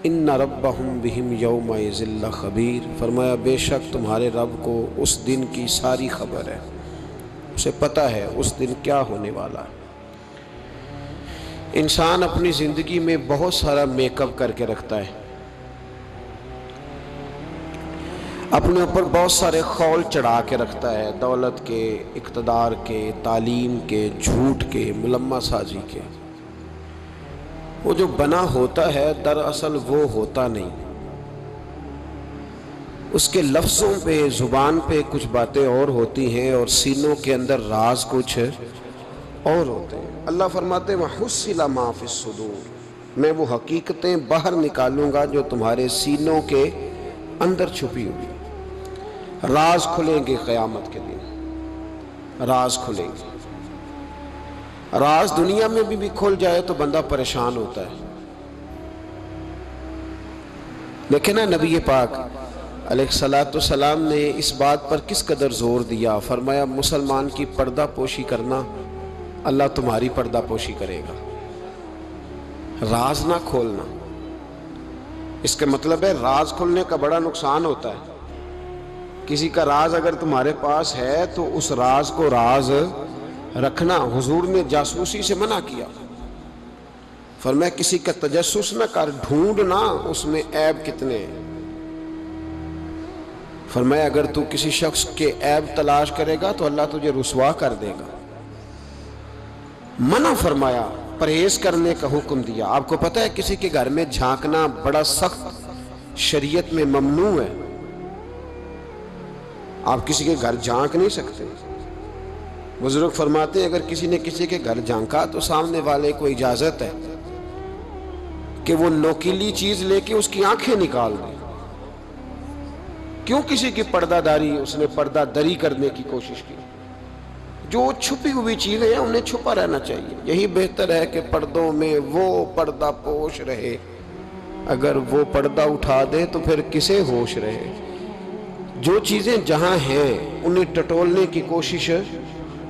ان ربہم بہم یومئذ لخبیر، فرمایا بے شک تمہارے رب کو اس دن کی ساری خبر ہے، اسے پتہ ہے اس دن کیا ہونے والا ہے۔ انسان اپنی زندگی میں بہت سارا میک اپ کر کے رکھتا ہے، اپنے اوپر بہت سارے خول چڑھا کے رکھتا ہے، دولت کے، اقتدار کے، تعلیم کے، جھوٹ کے، ملمہ سازی کے۔ وہ جو بنا ہوتا ہے دراصل وہ ہوتا نہیں، اس کے لفظوں پہ، زبان پہ کچھ باتیں اور ہوتی ہیں اور سینوں کے اندر راز کچھ اور ہوتے ہیں۔ اللہ فرماتے ہیں وَحُصِّلَ مَا فِي الصُّدُورِ، میں وہ حقیقتیں باہر نکالوں گا جو تمہارے سینوں کے اندر چھپی ہوئی، راز کھلیں گے قیامت کے دن، راز کھلیں گے۔ راز دنیا میں بھی کھل جائے تو بندہ پریشان ہوتا ہے، لیکن نبی پاک علیہ السلام نے اس بات پر کس قدر زور دیا، فرمایا مسلمان کی پردہ پوشی کرنا، اللہ تمہاری پردہ پوشی کرے گا، راز نہ کھولنا۔ اس کا مطلب ہے راز کھولنے کا بڑا نقصان ہوتا ہے۔ کسی کا راز اگر تمہارے پاس ہے تو اس راز کو راز رکھنا، حضور نے جاسوسی سے منع کیا، فرمایا کسی کا تجسس نہ کر، ڈھونڈنا اس میں عیب کتنے ہیں۔ فرمایا اگر تو کسی شخص کے عیب تلاش کرے گا تو اللہ تجھے رسوا کر دے گا۔ منع فرمایا، پرہیز کرنے کا حکم دیا۔ آپ کو پتہ ہے کسی کے گھر میں جھانکنا بڑا سخت شریعت میں ممنوع ہے، آپ کسی کے گھر جھانک نہیں سکتے۔ بزرگ فرماتے ہیں اگر کسی نے کسی کے گھر جھانکا تو سامنے والے کو اجازت ہے کہ وہ نوکیلی چیز لے کے اس کی آنکھیں نکال دے۔ کیوں کسی کی پردہ داری، اس نے پردہ دری کرنے کی کوشش کی۔ جو چھپی ہوئی چیزیں ہیں انہیں چھپا رہنا چاہیے، یہی بہتر ہے کہ پردوں میں وہ پردہ پوش رہے، اگر وہ پردہ اٹھا دے تو پھر کسے ہوش رہے۔ جو چیزیں جہاں ہیں انہیں ٹٹولنے کی کوشش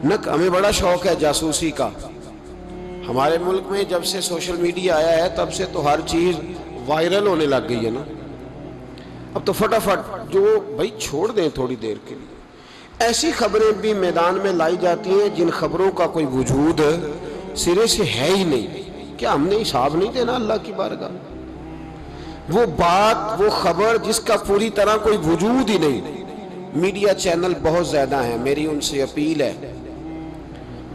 نہ، ہمیں بڑا شوق ہے جاسوسی کا۔ ہمارے ملک میں جب سے سوشل میڈیا آیا ہے تب سے تو ہر چیز وائرل ہونے لگ گئی ہے نا، اب تو فٹافٹ جو بھائی چھوڑ دیں تھوڑی دیر کے لیے۔ ایسی خبریں بھی میدان میں لائی جاتی ہیں جن خبروں کا کوئی وجود سرے سے ہے ہی نہیں، کیا ہم نے حساب نہیں دینا اللہ کی بارگاہ؟ وہ بات، وہ خبر جس کا پوری طرح کوئی وجود ہی نہیں۔ میڈیا چینل بہت زیادہ ہیں، میری ان سے اپیل ہے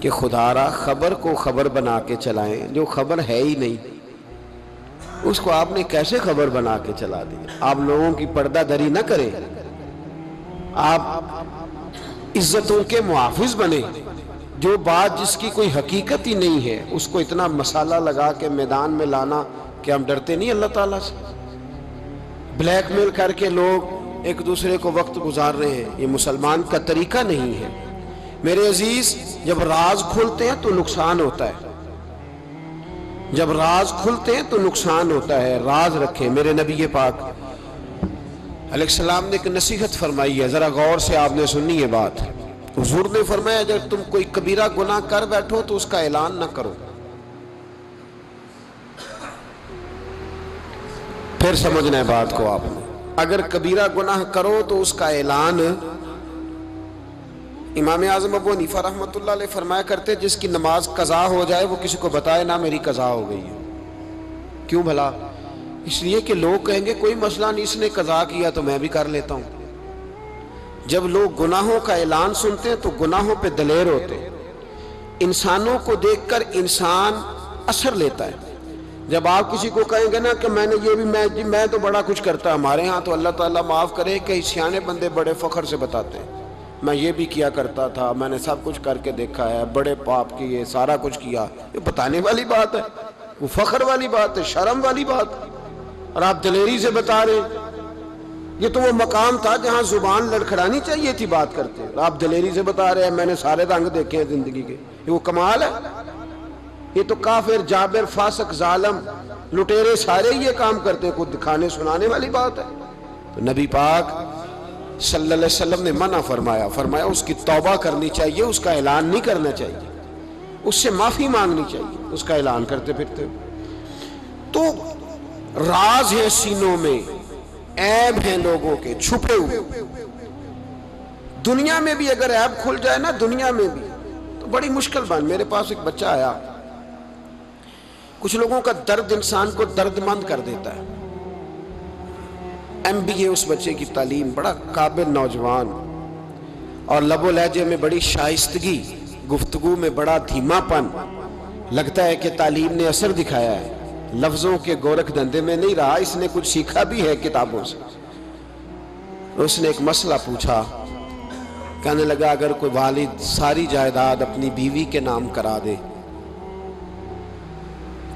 کہ خدا را خبر کو خبر بنا کے چلائیں، جو خبر ہے ہی نہیں اس کو آپ نے کیسے خبر بنا کے چلا دی؟ آپ لوگوں کی پردہ دری نہ کریں، آپ عزتوں کے محافظ بنیں۔ جو بات جس کی کوئی حقیقت ہی نہیں ہے اس کو اتنا مسالہ لگا کے میدان میں لانا، کہ ہم ڈرتے نہیں اللہ تعالیٰ سے؟ بلیک میل کر کے لوگ ایک دوسرے کو وقت گزار رہے ہیں، یہ مسلمان کا طریقہ نہیں ہے۔ میرے عزیز، جب راز کھلتے ہیں تو نقصان ہوتا ہے، جب راز کھلتے ہیں تو نقصان ہوتا ہے۔ راز رکھیں۔ میرے نبی پاک علیہ السلام نے ایک نصیحت فرمائی ہے، ذرا غور سے آپ نے سنی ہے بات۔ حضور نے فرمایا جب تم کوئی کبیرہ گناہ کر بیٹھو تو اس کا اعلان نہ کرو، پھر سمجھنا ہے بات کو آپ نے۔ اگر کبیرہ گناہ کرو تو اس کا اعلان، امام اعظم ابو حنیفہ رحمۃ اللہ علیہ فرمایا کرتے جس کی نماز قضا ہو جائے وہ کسی کو بتائے نہ میری قضا ہو گئی ہے۔ کیوں بھلا؟ اس لیے کہ لوگ کہیں گے کوئی مسئلہ نہیں، اس نے قضا کیا تو میں بھی کر لیتا ہوں۔ جب لوگ گناہوں کا اعلان سنتے ہیں تو گناہوں پہ دلیر ہوتے ہیں۔ انسانوں کو دیکھ کر انسان اثر لیتا ہے. جب آپ کسی کو کہیں گے نا کہ میں نے یہ بھی میں تو بڑا کچھ کرتا، ہمارے ہاں تو اللہ تعالیٰ معاف کرے کہ سیانے بندے بڑے فخر سے بتاتے ہیں میں یہ بھی کیا کرتا تھا، میں نے سب کچھ کر کے دیکھا ہے، بڑے پاپ کیے، سارا کچھ کیا. یہ بتانے والی بات ہے، وہ فخر والی بات ہے، شرم والی بات ہے. اور آپ دلیری سے بتا رہے ہیں. یہ تو وہ مقام تھا جہاں زبان لڑکھڑانی چاہیے تھی بات کرتے ہیں، آپ دلیری سے بتا رہے ہیں میں نے سارے رنگ دیکھے ہیں زندگی کے. یہ وہ کمال ہے. یہ تو کافر، جابر، فاسق، ظالم، لٹیرے سارے یہ کام کرتے ہیں. کوئی دکھانے سنانے والی بات ہے؟ تو نبی پاک صلی اللہ علیہ وسلم نے منع فرمایا اس کی توبہ کرنی چاہیے، اس کا اعلان نہیں کرنا چاہیے، اس سے معافی مانگنی چاہیے اس کا اعلان کرتے پھرتے. تو راز ہے سینوں میں، عیب ہیں لوگوں کے چھپے ہوئے. دنیا میں بھی اگر عیب کھل جائے نا، دنیا میں بھی تو بڑی مشکل بات. میرے پاس ایک بچہ آیا، کچھ لوگوں کا درد انسان کو درد مند کر دیتا ہے. MBA اس بچے کی تعلیم، بڑا قابل نوجوان، اور لب و لہجے میں بڑی شائستگی، گفتگو میں بڑا دھیما پن. لگتا ہے کہ تعلیم نے اثر دکھایا ہے، لفظوں کے گورکھ دھندے میں نہیں رہا، اس نے کچھ سیکھا بھی ہے کتابوں سے. اس نے ایک مسئلہ پوچھا، کہنے لگا اگر کوئی والد ساری جائیداد اپنی بیوی کے نام کرا دے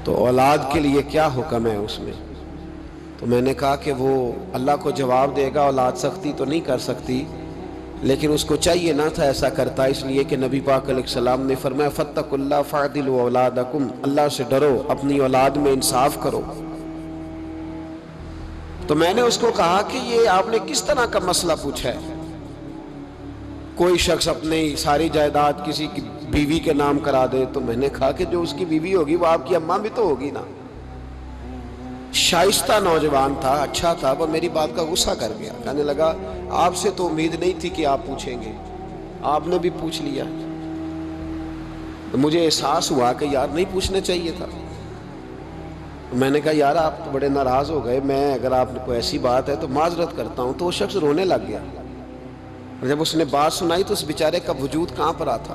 تو اولاد کے لیے کیا حکم ہے اس میں؟ تو میں نے کہا کہ وہ اللہ کو جواب دے گا، اولاد سختی تو نہیں کر سکتی، لیکن اس کو چاہیے نہ تھا ایسا کرتا، اس لیے کہ نبی پاک علیہ السلام نے فرمایا فَاتَّقُوا اللَّهَ فَاعْدِلُوا أَوْلَادَكُمْ، اللہ سے ڈرو، اپنی اولاد میں انصاف کرو. تو میں نے اس کو کہا کہ یہ آپ نے کس طرح کا مسئلہ پوچھا ہے؟ کوئی شخص اپنی ساری جائیداد کسی کی بیوی کے نام کرا دے. تو میں نے کہا کہ جو اس کی بیوی ہوگی وہ آپ کی اماں بھی تو ہوگی نا. شائستہ نوجوان تھا، اچھا تھا، وہ میری بات کا غصہ کر گیا. کہنے لگا آپ سے تو امید نہیں تھی کہ آپ پوچھیں گے، آپ نے بھی پوچھ لیا. مجھے احساس ہوا کہ یار نہیں پوچھنا چاہیے تھا. میں نے کہا یار آپ تو بڑے ناراض ہو گئے، میں اگر آپ کو ایسی بات ہے تو معذرت کرتا ہوں. تو وہ شخص رونے لگ گیا. جب اس نے بات سنائی تو اس بیچارے کا وجود کہاں پر آتا.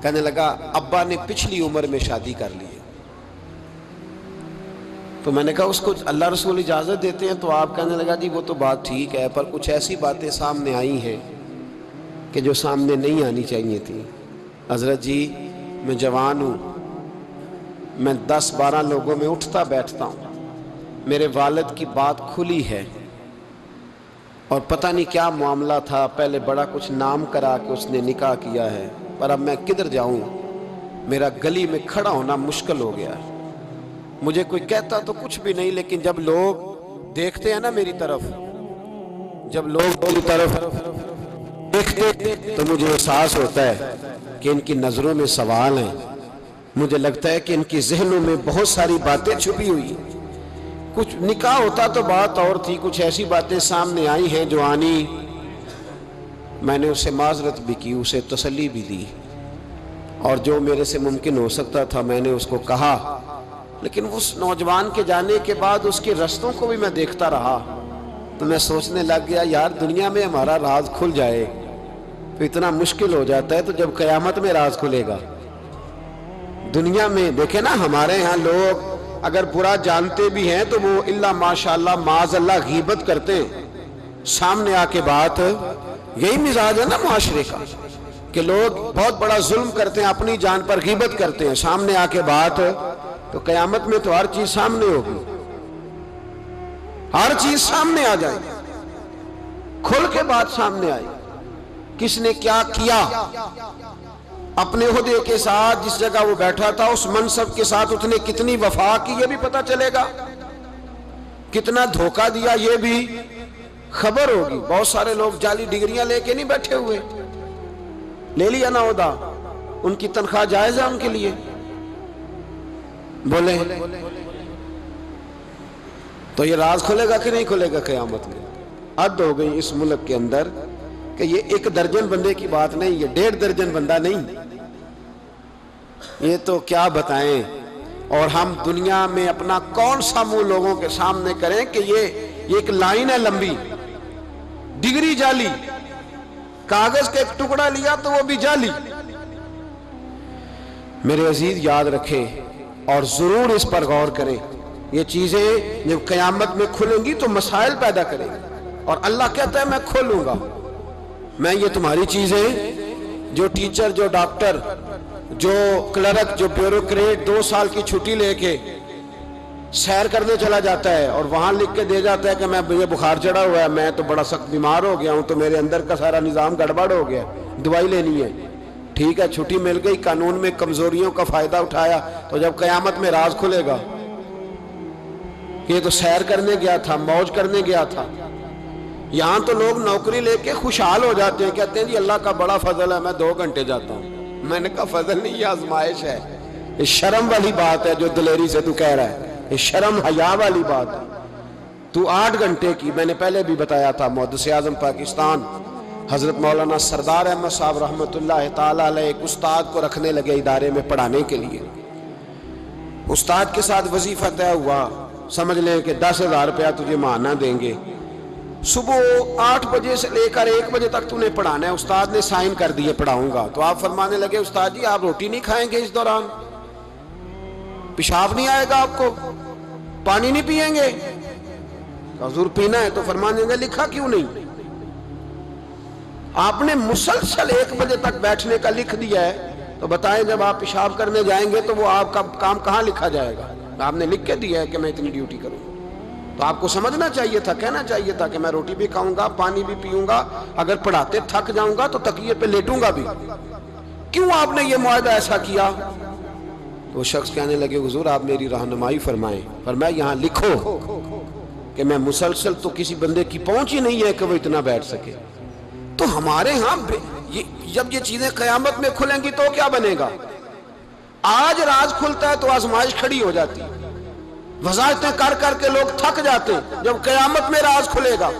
کہنے لگا ابا نے پچھلی عمر میں شادی کر لی ہے. تو میں نے کہا اس کو اللہ رسول اجازت دیتے ہیں؟ تو آپ کہنے لگا جی وہ تو بات ٹھیک ہے، پر کچھ ایسی باتیں سامنے آئی ہیں کہ جو سامنے نہیں آنی چاہیے تھی. حضرت جی میں جوان ہوں، میں 10-12 لوگوں میں اٹھتا بیٹھتا ہوں، میرے والد کی بات کھلی ہے اور پتہ نہیں کیا معاملہ تھا، پہلے بڑا کچھ نام کرا کے اس نے نکاح کیا ہے، پر اب میں کدھر جاؤں؟ میرا گلی میں کھڑا ہونا مشکل ہو گیا ہے. مجھے کوئی کہتا تو کچھ بھی نہیں، لیکن جب لوگ دیکھتے ہیں نا میری طرف، جب لوگ میری طرف دیکھتے تو مجھے احساس ہوتا ہے کہ ان کی نظروں میں سوال ہیں. مجھے لگتا ہے کہ ان کی ذہنوں میں بہت ساری باتیں چھپی ہوئی. کچھ نکاح ہوتا تو بات اور تھی، کچھ ایسی باتیں سامنے آئی ہیں جو آنی. میں نے اسے معذرت بھی کی، اسے تسلی بھی دی، اور جو میرے سے ممکن ہو سکتا تھا میں نے اس کو کہا. لیکن اس نوجوان کے جانے کے بعد اس کے رستوں کو بھی میں دیکھتا رہا تو میں سوچنے لگ گیا یار دنیا میں ہمارا راز کھل جائے تو اتنا مشکل ہو جاتا ہے، تو جب قیامت میں راز کھلے گا. دنیا میں دیکھیں نا ہمارے ہاں لوگ اگر برا جانتے بھی ہیں تو وہ اللہ ماشاءاللہ معاذ اللہ غیبت کرتے ہیں. سامنے آ کے بات، یہی مزاج ہے نا معاشرے کا کہ لوگ بہت بڑا ظلم کرتے ہیں، اپنی جان پر غیبت کرتے ہیں. سامنے آ کے بات تو قیامت میں تو ہر چیز سامنے ہوگی، ہر چیز سامنے آ جائے گی، کھل کے بات سامنے آئی. کس نے کیا کیا اپنے عہدے کے ساتھ، جس جگہ وہ بیٹھا تھا اس منصب کے ساتھ اس نے کتنی وفا کی یہ بھی پتہ چلے گا، کتنا دھوکہ دیا یہ بھی خبر ہوگی. بہت سارے لوگ جعلی ڈگریاں لے کے نہیں بیٹھے ہوئے، لے لیا نا عہدہ، ان کی تنخواہ جائز ہے ان کے لیے. بولے تو یہ راز کھلے گا کہ نہیں کھلے گا قیامت میں؟ حد ہو گئی اس ملک کے اندر کہ یہ 1 درجن بندے کی بات نہیں، یہ 1.5 درجن بندہ نہیں، یہ تو کیا بتائیں. اور ہم دنیا میں اپنا کون سا منہ لوگوں کے سامنے کریں کہ یہ ایک لائن ہے لمبی، ڈگری جعلی، کاغذ کا ایک ٹکڑا لیا تو وہ بھی جعلی. میرے عزیز یاد رکھیں اور ضرور اس پر غور کریں، یہ چیزیں جب قیامت میں کھلیں گی تو مسائل پیدا کریں گی، اور اللہ کہتا ہے میں کھولوں گا، میں یہ تمہاری چیزیں، جو ٹیچر، جو ڈاکٹر، جو کلرک، جو بیوروکریٹ 2 سال کی چھٹی لے کے سیر کرنے چلا جاتا ہے اور وہاں لکھ کے دے جاتا ہے کہ مجھے بخار چڑھا ہوا ہے، میں تو بڑا سخت بیمار ہو گیا ہوں، تو میرے اندر کا سارا نظام گڑبڑ ہو گیا، دوائی لینی ہے، ٹھیک ہے چھٹی مل گئی، قانون میں کمزوریوں کا فائدہ اٹھایا، تو جب قیامت میں راز کھلے گا یہ تو سیر کرنے گیا تھا، موج کرنے گیا تھا۔ یہاں تو لوگ نوکری لے کے خوشحال ہو جاتے ہیں، کہتے ہیں جی اللہ کا بڑا فضل ہے، میں 2 گھنٹے جاتا ہوں۔ میں نے کہا فضل نہیں، یہ آزمائش ہے، یہ شرم والی بات ہے جو دلیری سے تو کہہ رہا ہے، یہ شرم حیا والی بات ہے۔ تو 8 گھنٹے کی، میں نے پہلے بھی بتایا تھا، محدث اعظم پاکستان حضرت مولانا سردار احمد صاحب رحمۃ اللہ تعالی علیہ ایک استاد کو رکھنے لگے ادارے میں پڑھانے کے لیے۔ استاد کے ساتھ وظیفہ طے ہوا، سمجھ لیں کہ 10,000 روپیہ تجھے ماہانہ دیں گے، صبح 8 بجے سے لے کر 1 بجے تک تو نے پڑھانا ہے۔ استاد نے سائن کر دیے پڑھاؤں گا، تو آپ فرمانے لگے استاد جی آپ روٹی نہیں کھائیں گے اس دوران، پیشاب نہیں آئے گا آپ کو، پانی نہیں پیئیں گے؟ حضور پینا ہے، تو فرمانے لگے لکھا کیوں نہیں؟ آپ نے مسلسل 1 بجے تک بیٹھنے کا لکھ دیا ہے، تو بتائیں جب آپ پیشاب کرنے جائیں گے تو وہ آپ کا کام کہاں لکھا جائے گا؟ آپ نے لکھ کے دیا ہے کہ میں اتنی ڈیوٹی کروں، تو آپ کو سمجھنا چاہیے تھا، کہنا چاہیے تھا کہ میں روٹی بھی کھاؤں گا، پانی بھی پیوں گا، اگر پڑھاتے تھک جاؤں گا تو تکیے پہ لیٹوں گا بھی، کیوں آپ نے یہ معاہدہ ایسا کیا؟ تو وہ شخص کہنے لگے حضور آپ میری رہنمائی فرمائیں۔ فرمایا یہاں لکھو کہ میں مسلسل، تو کسی بندے کی پہنچ ہی نہیں ہے کہ وہ اتنا بیٹھ سکے۔ تو ہمارے ہاں جب یہ چیزیں قیامت میں کھلیں گی تو کیا بنے گا؟ آج راز کھلتا ہے تو آزمائش کھڑی ہو جاتی، وظائفیں کر کر کے لوگ تھک جاتے، جب قیامت میں راز کھلے گا